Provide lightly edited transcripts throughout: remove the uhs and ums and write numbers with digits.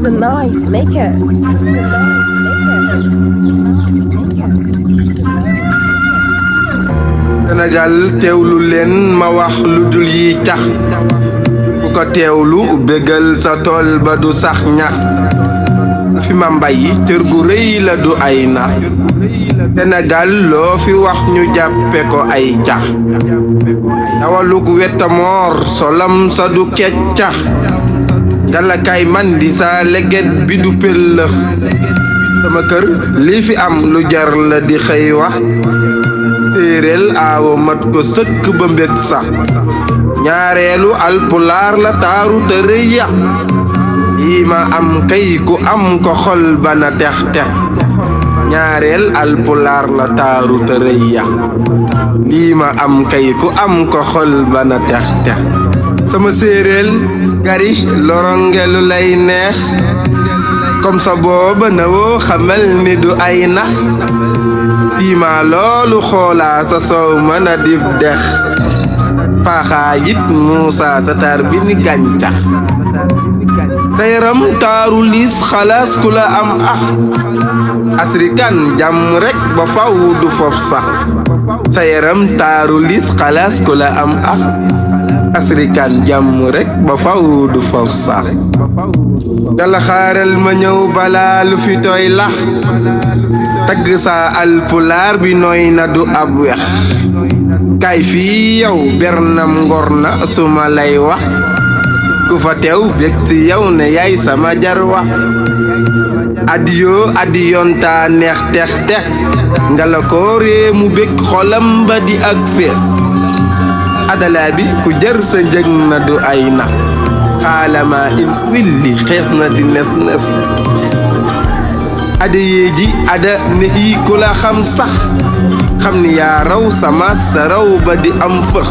The noise maker. Sénégal teewlu leen ma wax lu dul yi tax ku ko teewlu bégal sa tool ba du sax ñax fi ma mbay tër gu rëy la du ay nax Sénégal loo fi wax ñu jàppe ko ay cax dawalug wetamoor solam sa du keccax galakaay man di sa leget bi du pëllëx sama kër lii fi am lu jar la di xëy wax téeréel aawo mat ko sëkk ba mbég sax ñaareelu alpulaar la taaru te rëy ya yi ma am kay ku am ko xol bana tex tex ñaareel alpulaar la taaru te rëy ya lii ma am kay ku am ko xol bana tex tex sama séeréel gari lorongelu lay neex comme ça booba na woo xamal ni du ay nax tiima loolu xoolaa sa soow mën a dib dex paaxaa yit muusa sa taar bi ni gàncax sa yaram taaru liis xalaas ku la am asrikan jàmm rekk ba faw du fof sax sa yaram taaru liis xalaas ku la am asrikan jàmm rekk ba faw du fof sax dala xaaral ma ñëw balaa lu fi tooy lax tagg sa alpulaar bi nooy na du ab wex kaay fii yow bernam ngor na suma lay wax ku fa teew bég ci yow ne yaay sama jar wax adiyoon taa neex tex tex nga la ko ree mu bég xolam ba di ak féex adala bi ku jër sa njëg na du ay nax xaalama in willi xees na di nes nes ada yéeji ada ne ii ku la xam sax xam ni yaa raw sama sa raw ba di am fëx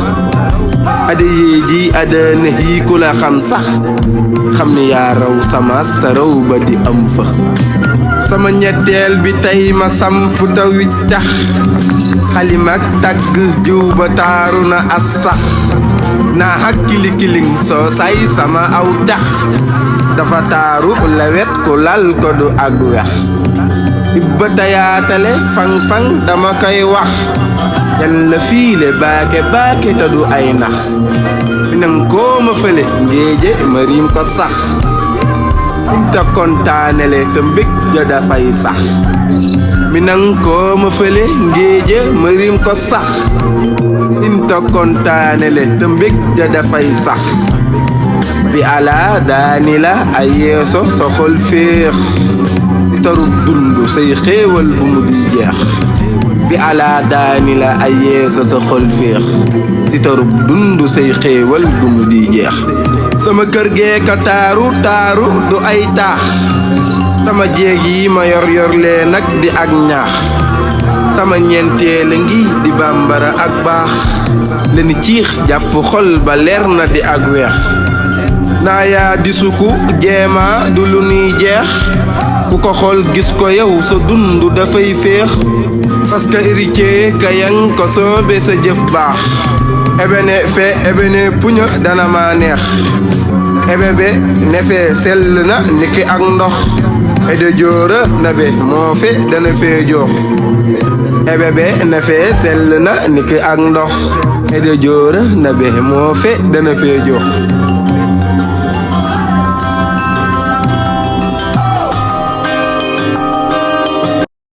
ada yéeji ada ne ii ku la xam sax xam ni yaa raw sama sa raw ba di am fëx sama ñetteel bi tey ma samp tawit tax xalimak tagg jiw ba taaru na as sax naa xak kili-kiling soo say sama aw tax dafa taaru lewet ku lal ko du ak wex ibba tayaatale fang-fang dama koy wax yal la fiile baake baake te du ay nax minan koo ma fële ngéeje ma riim ko sax inta kontaanele te mbég ja dafay sax minan koo ma fële ngéeje ma riim ko sax inta kontaanele te mbég ja dafay sax bi ala daani la ay yeeso sa xol féex di tarub dund say xéewal bu mu di jeex bi ala daani la ay yeeso sa xol féex di tarub dund say xéewal bu mu di jeex sama kër gee ka taaru taaru du ay taax sama jéeg yi ma yor lee nag di ak ñaax sama ñeenteel a ngi di bambara ak baax leni ciix jàpp xol ba leer na di ak weex naa yaa di suku jeema du lu nuy jeex ku ko xool gis ko yow sa dund dafay féex parce que héritier ka yang ko soobe sa jëf baax ebene fe ebene puña dana ma neex ebebe ne fe sell na niki ak ndox ede joora na be moo fe dana fee joox ebebe ne fe sell na niki ak ndox ede joora na be moo fe dana fee joox